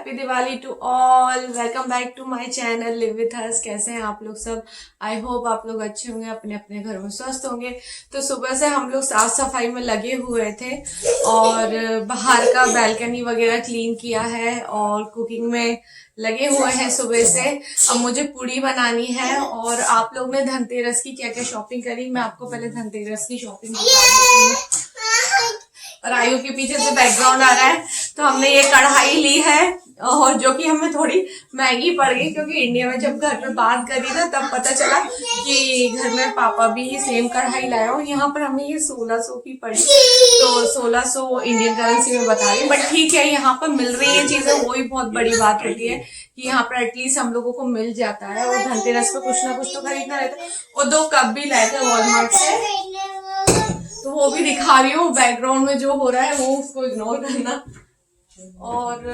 Happy Diwali to all. Welcome back to my channel live with us. कैसे हैं आप लोग सब? आई होप आप लोग अच्छे होंगे, अपने अपने घरों में स्वस्थ होंगे। तो सुबह से हम लोग साफ सफाई में लगे हुए थे और बाहर का बैल्कनी वगैरह क्लीन किया है और कुकिंग में लगे हुए हैं सुबह से। अब मुझे पूड़ी बनानी है। और आप लोग ने धनतेरस की क्या क्या शॉपिंग करी, मैं आपको पहले धनतेरस की शॉपिंग बता देती हूँ। और आयु के पीछे से बैकग्राउंड आ रहा है। तो हमने ये कढ़ाई ली है और जो कि हमें थोड़ी महंगी पड़ गई, क्योंकि इंडिया में जब घर पे बात करी ना तब पता चला कि घर में पापा भी सेम कढ़ाई लाए और यहाँ पर हमें ये 1600 की पड़ी। तो 1600 इंडियन करेंसी में बता रही, बट ठीक है, यहाँ पर मिल रही है चीजें, वही बहुत बड़ी बात होती है कि यहाँ पर एटलीस्ट हम लोगों को मिल जाता है। और धनतेरस पे कुछ ना कुछ तो खरीदना रहता है। और 2 कप भी लाए थे वॉलमार्ट से, तो वो भी दिखा रही हूँ। बैकग्राउंड में जो हो रहा है वो उसको इग्नोर करना। और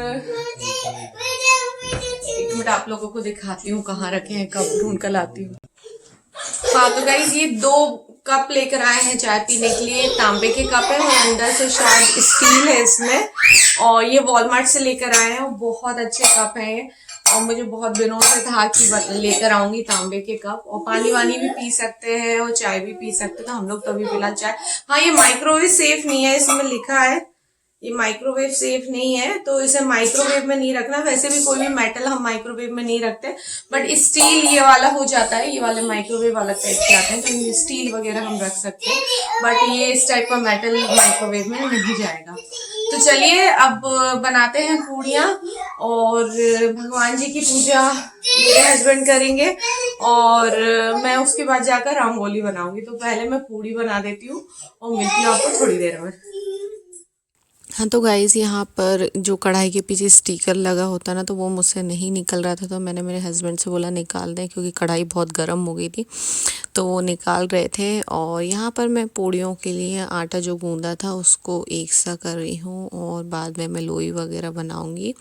एक मिनट आप लोगों को दिखाती हूँ कहाँ रखे हैं, कप ढूंढ कर लाती हूँ। हाँ तो गाइस, ये 2 कप लेकर आए हैं चाय पीने के लिए। तांबे के कप है और अंदर से शायद स्टील है इसमें। और ये वॉलमार्ट से लेकर आए हैं और बहुत अच्छे कप हैं ये। और मुझे बहुत दिनों से था कि लेकर आऊंगी तांबे के कप। और पानी वानी भी पी सकते हैं और चाय भी पी सकते हैं। तो हम लोग तो अभी फिलहाल चाय। हाँ, ये माइक्रोवेव सेफ नहीं है, इसमें लिखा है ये माइक्रोवेव सेफ नहीं है, तो इसे माइक्रोवेव में नहीं रखना। वैसे भी कोई भी मेटल हम माइक्रोवेव में नहीं रखते, बट स्टील ये वाला हो जाता है। ये वाले माइक्रोवेव अलग टाइप के आते हैं, तो स्टील वगैरह हम रख सकते हैं, बट ये इस टाइप का मेटल माइक्रोवेव में नहीं जाएगा। तो चलिए अब बनाते हैं पूड़ियाँ। और भगवान जी की पूजा मेरे हस्बैंड करेंगे और मैं उसके बाद जाकर रंगोली बनाऊंगी। तो पहले मैं पूड़ी बना देती हूँ और मिलती हूँ आपको थोड़ी देर में। हाँ तो गाइज़, यहाँ पर जो कढ़ाई के पीछे स्टिकर लगा होता ना, तो वो मुझसे नहीं निकल रहा था। तो मैंने मेरे हस्बैंड से बोला निकाल दें, क्योंकि कढ़ाई बहुत गर्म हो गई थी। तो वो निकाल रहे थे। और यहाँ पर मैं पूड़ियों के लिए आटा जो गूंदा था उसको एक सा कर रही हूँ और बाद में मैं लोई वगैरह बनाऊँगी।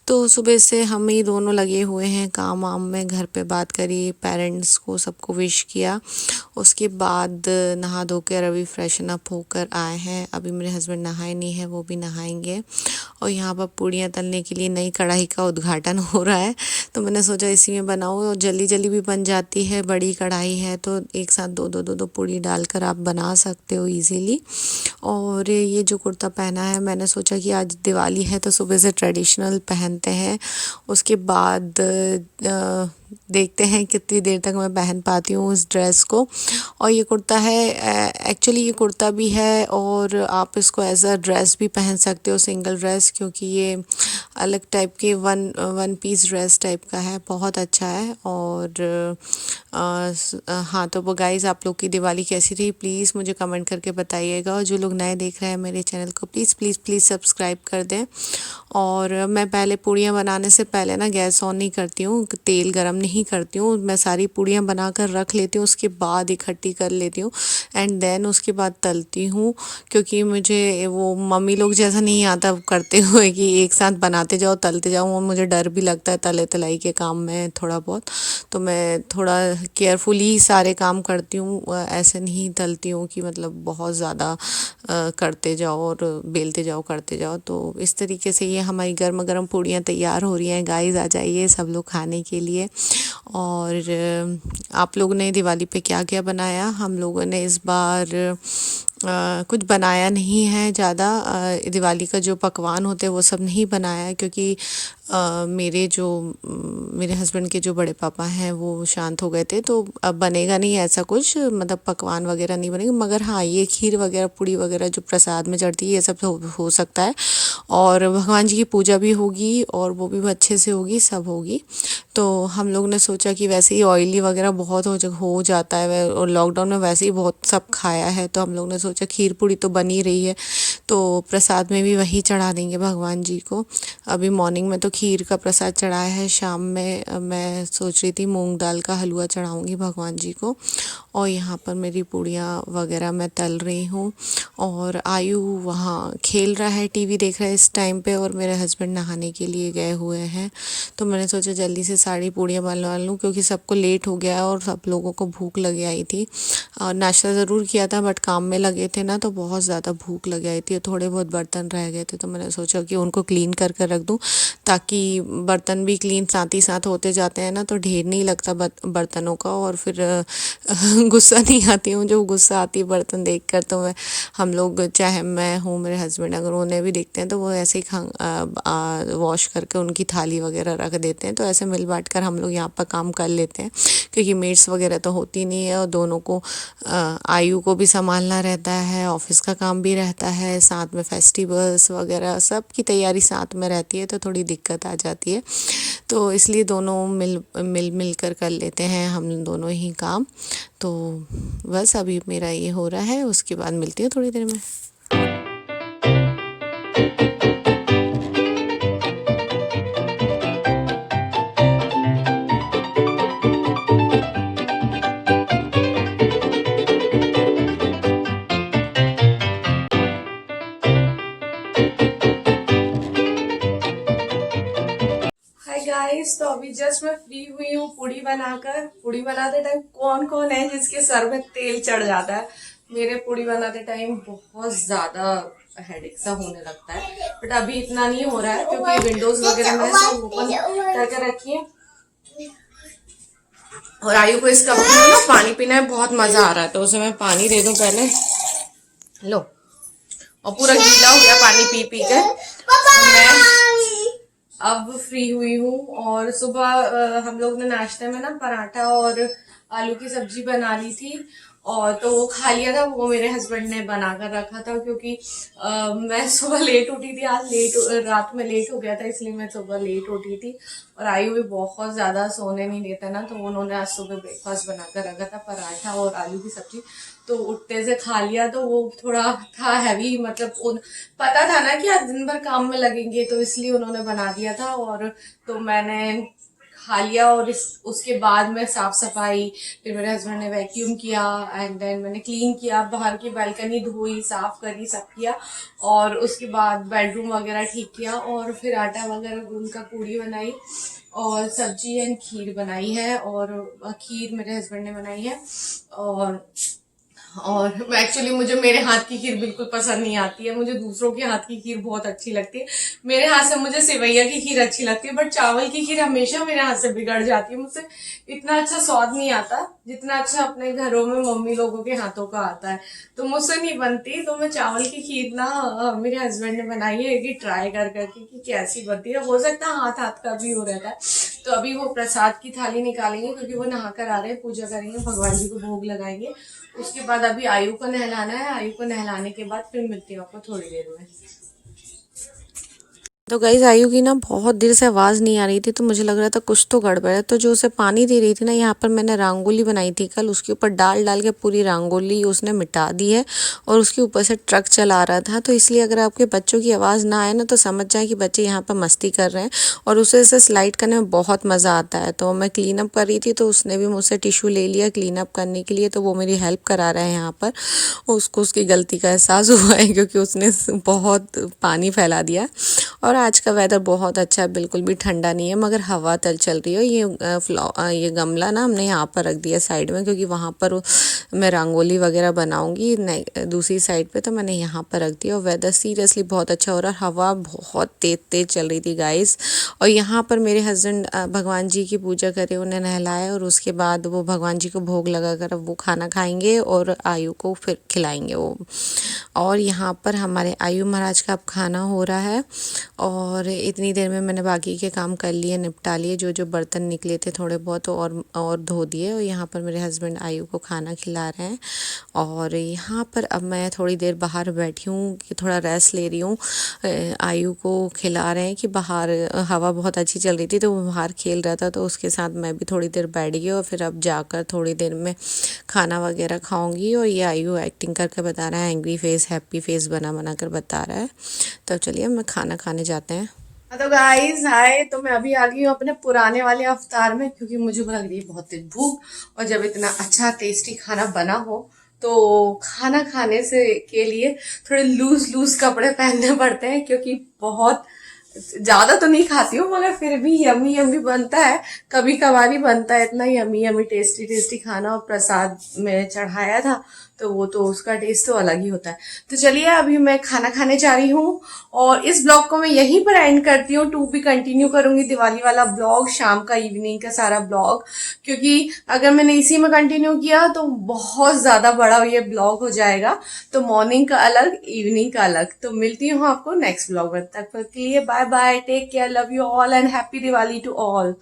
तो सुबह से हम ही दोनों लगे हुए हैं काम वाम में। घर पे बात करी, पेरेंट्स को सबको विश किया। उसके बाद नहा धो कर अभी फ्रेशन अप होकर आए हैं। अभी मेरे हस्बैंड नहाए नहीं है, वो भी नहाएंगे। और यहाँ पर पूड़ियाँ तलने के लिए नई कढ़ाई का उद्घाटन हो रहा है, तो मैंने सोचा इसी में बनाऊँ। और जल्दी जल्दी भी बन जाती है, बड़ी कढ़ाई है तो एक साथ दो पूड़ी डालकर आप बना सकते हो इजीली। और ये जो कुर्ता पहना है, मैंने सोचा कि आज दिवाली है तो सुबह से ट्रेडिशनल पहनते हैं। उसके बाद देखते हैं कितनी देर तक मैं पहन पाती हूँ उस ड्रेस को। और ये कुर्ता है, एक्चुअली ये कुर्ता भी है और आप इसको एज अ ड्रेस भी पहन सकते हो, सिंगल ड्रेस, क्योंकि ये अलग टाइप के वन पीस ड्रेस टाइप का है, बहुत अच्छा है। और हाँ तो वो गाइज़, आप लोग की दिवाली कैसी रही प्लीज़ मुझे कमेंट करके बताइएगा। और जो लोग नए देख रहे हैं मेरे चैनल को, प्लीज़ सब्सक्राइब कर दें। और मैं पहले पूड़ियाँ बनाने से पहले ना गैस ऑन नहीं करती हूँ, तेल गरम नहीं करती हूँ। मैं सारी पूड़ियाँ बनाकर रख लेती हूँ, उसके बाद इकट्ठी कर लेती हूँ एंड देन उसके बाद तलती हूँ। क्योंकि मुझे वो मम्मी लोग जैसा नहीं आता करते हुए कि एक साथ बनाते जाओ तलते जाओ, और मुझे डर भी लगता है तले तलाई के काम में थोड़ा बहुत। तो मैं थोड़ा केयरफुली सारे काम करती हूँ, ऐसे नहीं तलती हूँ कि मतलब बहुत ज़्यादा करते जाओ और बेलते जाओ करते जाओ। तो इस तरीके से ये हमारी गर्मा गर्म पूड़ियाँ तैयार हो रही हैं। गाइस आ जाइए सब लोग खाने के लिए। और आप लोगों ने दिवाली पे क्या क्या बनाया? हम लोगों ने इस बार कुछ बनाया नहीं है ज़्यादा। दिवाली का जो पकवान होते हैं वो सब नहीं बनाया, क्योंकि मेरे हस्बैंड के जो बड़े पापा हैं वो शांत हो गए थे, तो अब बनेगा नहीं ऐसा कुछ, मतलब पकवान वगैरह नहीं बनेगा। मगर हाँ, ये खीर वगैरह पूड़ी वगैरह जो प्रसाद में चढ़ती है ये सब हो सकता है। और भगवान जी की पूजा भी होगी और वो भी अच्छे से होगी, सब होगी। तो हम लोग ने सोचा कि वैसे ही ऑयली वगैरह बहुत हो जाता है और लॉकडाउन में वैसे ही बहुत सब खाया है, तो हम लोग ने सोचा खीर पूड़ी तो बनी रही है तो प्रसाद में भी वही चढ़ा देंगे भगवान जी को। अभी मॉर्निंग में तो खीर का प्रसाद चढ़ाया है, शाम में मैं सोच रही थी मूंग दाल का हलवा चढ़ाऊंगी भगवान जी को। और यहाँ पर मेरी पूड़ियाँ वगैरह मैं तल रही हूँ और आयु वहाँ खेल रहा है, टीवी देख रहा है इस टाइम पे, और मेरे हस्बैंड नहाने के लिए गए हुए हैं। तो मैंने सोचा जल्दी से सारी पूड़ियाँ बनवा लूँ, क्योंकि सबको लेट हो गया और सब लोगों को भूख लग आई थी। नाश्ता ज़रूर किया था बट काम में लगे थे ना, तो बहुत ज़्यादा भूख लग आई थी। थी, थोड़े बहुत बर्तन रह गए थे तो मैंने सोचा कि उनको क्लीन कर कर रख दूं, ताकि बर्तन भी क्लीन साथ ही साथ होते जाते हैं ना, तो ढेर नहीं लगता बर्तनों का, और फिर गुस्सा नहीं आती हूँ। जो गुस्सा आती है बर्तन देख कर, तो हम लोग, चाहे मैं हूँ, मेरे हस्बैंड, अगर उन्हें भी देखते हैं तो वो ऐसे ही वॉश करके उनकी थाली वगैरह रख देते हैं। तो ऐसे मिल बांट कर हम लोग यहाँ पर काम कर लेते हैं, क्योंकि मेड्स वगैरह तो होती नहीं है, और दोनों को आयु को भी संभालना रहता है, ऑफिस का काम भी रहता है, साथ में फेस्टिवल्स वगैरह सब की तैयारी साथ में रहती है, तो थोड़ी दिक्कत आ जाती है। तो इसलिए दोनों मिल कर लेते हैं हम दोनों ही काम। तो बस अभी मेरा ये हो रहा है, उसके बाद मिलती हूँ थोड़ी देर में। हाय गाइस, तो अभी जस्ट मैं फ्री हुई हूँ पूड़ी बनाकर। पूड़ी बनाते टाइम कौन कौन है जिसके सर में तेल चढ़ जाता है? मेरे पूड़ी बनाते टाइम बहुत ज्यादा हेडेक सा होने लगता है, बट अभी इतना नहीं हो रहा है क्योंकि विंडोज वगैरह मैंने सब ओपन करके रखी है। और आयु को इस कप में ना पानी पीने में बहुत मजा आ रहा है, तो उसे मैं पानी दे दूं पहले। लो, और पूरा गीला हो गया पानी पी पी के। मैं अब फ्री हुई हूँ, और सुबह हम लोग ने नाश्ते में ना पराठा और आलू की सब्जी बना ली थी, और तो वो खा लिया था। वो मेरे हस्बैंड ने बना कर रखा था, क्योंकि मैं सुबह लेट उठी थी आज, रात में लेट हो गया था, इसलिए मैं सुबह लेट उठी थी। और आयु भी बहुत ज्यादा सोने नहीं देता ना, तो उन्होंने आज सुबह ब्रेकफास्ट बनाकर रखा था, पराठा और आलू की सब्जी। तो उठते से खा लिया, तो वो थोड़ा था हैवी, मतलब उन पता था ना कि आज दिन भर काम में लगेंगे, तो इसलिए उन्होंने बना दिया था। और तो मैंने खा लिया, और उसके बाद में साफ सफाई, फिर मेरे हस्बैंड ने वैक्यूम किया, एंड देन मैंने क्लीन किया, बाहर की बालकनी धोई, साफ करी, सब किया। और उसके बाद बेडरूम वगैरह ठीक किया, और फिर आटा वगैरह गूंद का पूड़ी बनाई, और सब्जी एंड खीर बनाई है। और खीर मेरे हस्बैंड ने बनाई है। और एक्चुअली मुझे मेरे हाथ की खीर बिल्कुल पसंद नहीं आती है, मुझे दूसरों के हाथ की खीर बहुत अच्छी लगती है। मेरे हाथ से मुझे सेवैया की खीर अच्छी लगती है, बट चावल की खीर हमेशा मेरे हाथ से बिगड़ जाती है। मुझसे इतना अच्छा स्वाद नहीं आता जितना अच्छा अपने घरों में मम्मी लोगों के हाथों का आता है, तो मुझसे नहीं बनती। तो मैं चावल की खीर ना मेरे हस्बैंड ने बनाई है कि ट्राई कर करके कि कैसी बनती है। हो सकता है हाथ हाथ का भी हो रहता है। तो अभी वो प्रसाद की थाली निकालेंगे, क्योंकि वो नहा कर आ रहे हैं, पूजा करेंगे, भगवान जी को भोग लगाएंगे। उसके बाद अभी आयु को नहलाना है। आयु को नहलाने के बाद फिर मिलती हूँ आपको थोड़ी देर में। तो गाइस, आयु की ना बहुत देर से आवाज़ नहीं आ रही थी, तो मुझे लग रहा था कुछ तो गड़बड़ है। तो जो उसे पानी दे रही थी ना, यहाँ पर मैंने रंगोली बनाई थी कल, उसके ऊपर डाल डाल के पूरी रंगोली उसने मिटा दी है, और उसके ऊपर से ट्रक चला रहा था। तो इसलिए अगर आपके बच्चों की आवाज़ ना आए ना, तो समझ जाए कि बच्चे यहाँ पर मस्ती कर रहे हैं, और उसे इसे स्लाइड करने में बहुत मज़ा आता है। तो मैं क्लीन अप कर रही थी, तो उसने भी मुझसे टिश्यू ले लिया क्लीन अप करने के लिए, तो वो मेरी हेल्प करा रहा है यहाँ पर। उसको उसकी गलती का एहसास हुआ है, क्योंकि उसने बहुत पानी फैला दिया। और आज का वेदर बहुत अच्छा है, बिल्कुल भी ठंडा नहीं है, मगर हवा चल रही है। ये गमला ना हमने यहाँ पर रख दिया साइड में, क्योंकि वहाँ पर मैं रंगोली वगैरह बनाऊंगी दूसरी साइड पे, तो मैंने यहाँ पर रख दिया। और वेदर सीरियसली बहुत अच्छा हो रहा है, हवा बहुत तेज तेज चल रही थी गाइस। और यहाँ पर मेरे हस्बैंड भगवान जी की पूजा करे, उन्हें नहलाया, और उसके बाद वो भगवान जी को भोग लगा कर अब वो खाना खाएंगे, और आयु को फिर खिलाएंगे वो। और यहाँ पर हमारे आयु महाराज का अब खाना हो रहा है, और इतनी देर में मैंने बाकी के काम कर लिए, निपटा लिए, जो जो बर्तन निकले थे थोड़े बहुत और धो दिए। और यहाँ पर मेरे हस्बैंड आयु को खाना खिला रहे हैं, और यहाँ पर अब मैं थोड़ी देर बाहर बैठी हूँ कि थोड़ा रेस्ट ले रही हूँ। आयु को खिला रहे हैं कि बाहर हवा बहुत अच्छी चल रही थी, तो वो बाहर खेल रहा था, तो उसके साथ मैं भी थोड़ी देर बैठ गई। और फिर अब जाकर थोड़ी देर में खाना वगैरह खाऊंगी। और ये आयु एक्टिंग करके बता रहा है, एंग्री फेस, हैप्पी फेस बना कर बता रहा है। तो चलिए मैं खाना खाने जाते हैं। तो गाइस हाय, तो मैं अभी आ गई हूँ अपने पुराने वाले अवतार में, क्योंकि मुझे लग रही है बहुत तेज भूख। और जब इतना अच्छा टेस्टी खाना बना हो, तो खाना खाने से के लिए थोड़े लूज लूज कपड़े पहनने पड़ते हैं, क्योंकि बहुत ज्यादा तो नहीं खाती हूँ मगर फिर भी यमी यमी बनता है, कभी कभार ही बनता है इतना यमी यमी टेस्टी टेस्टी खाना। और प्रसाद में चढ़ाया था तो वो तो उसका टेस्ट तो अलग ही होता है। तो चलिए अभी मैं खाना खाने जा रही हूँ और इस ब्लॉग को मैं यहीं पर एंड करती हूँ। टू भी कंटिन्यू करूंगी दिवाली वाला ब्लॉग, शाम का इवनिंग का सारा ब्लॉग, क्योंकि अगर मैंने इसी में कंटिन्यू किया तो बहुत ज्यादा बड़ा ये ब्लॉग हो जाएगा। तो मॉर्निंग का अलग, इवनिंग का अलग। तो मिलती हूँ आपको नेक्स्ट ब्लॉग में, तक के लिए bye bye, take care, love you all and happy Diwali to all.